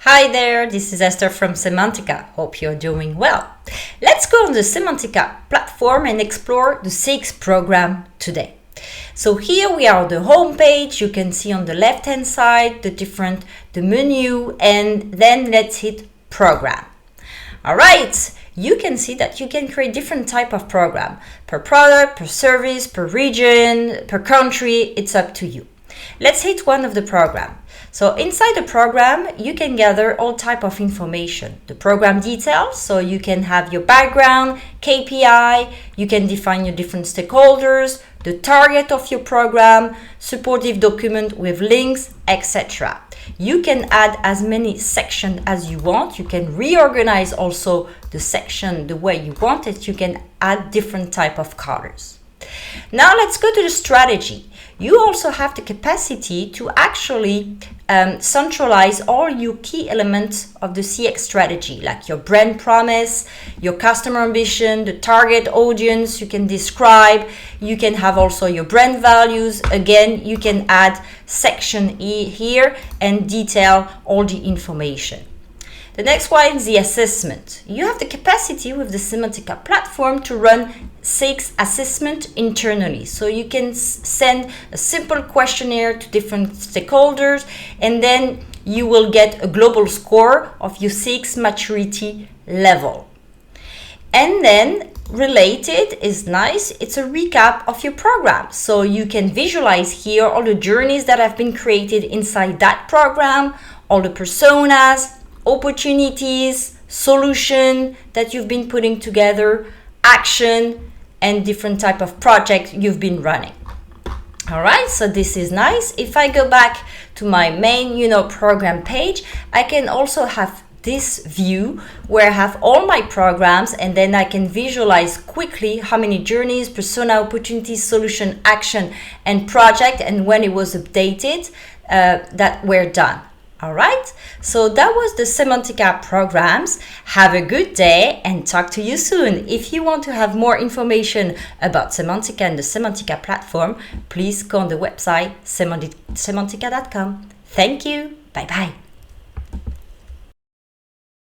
Hi there, this is Esther from Cemantica. Hope you're doing well. Let's go on the Cemantica platform and explore the CX program today. So here we are on the home page. You can see on the left hand side the menu, and then let's hit program. All right, you can see that you can create different type of program per product, per service, per region, per country. It's up to you. Let's hit one of the program. So inside the program, you can gather all type of information. The program details, so you can have your background, KPI, you can define your different stakeholders, the target of your program, supportive document with links, etc. You can add as many sections as you want. You can reorganize also the section the way you want it. You can add different type of colors. Now let's go to the strategy. You also have the capacity to actually centralize all your key elements of the CX strategy, like your brand promise, your customer ambition, the target audience you can describe. You can have also your brand values. Again, you can add section E here and detail all the information. The next one is the assessment. You have the capacity with the Cemantica platform to run CX assessment internally. So you can send a simple questionnaire to different stakeholders, and then you will get a global score of your CX maturity level. And then related is nice, it's a recap of your program. So you can visualize here all the journeys that have been created inside that program, all the personas, opportunities, solution that you've been putting together, action, and different type of project you've been running. All right, so this is nice. If I go back to my main, program page, I can also have this view where I have all my programs, and then I can visualize quickly how many journeys, persona, opportunities, solution, action, and project, and when it was updated, that were done. All right, so that was the Cemantica programs. Have a good day and talk to you soon. If you want to have more information about Cemantica and the Cemantica platform, please go on the website cemantica.com. Thank you. Bye-bye.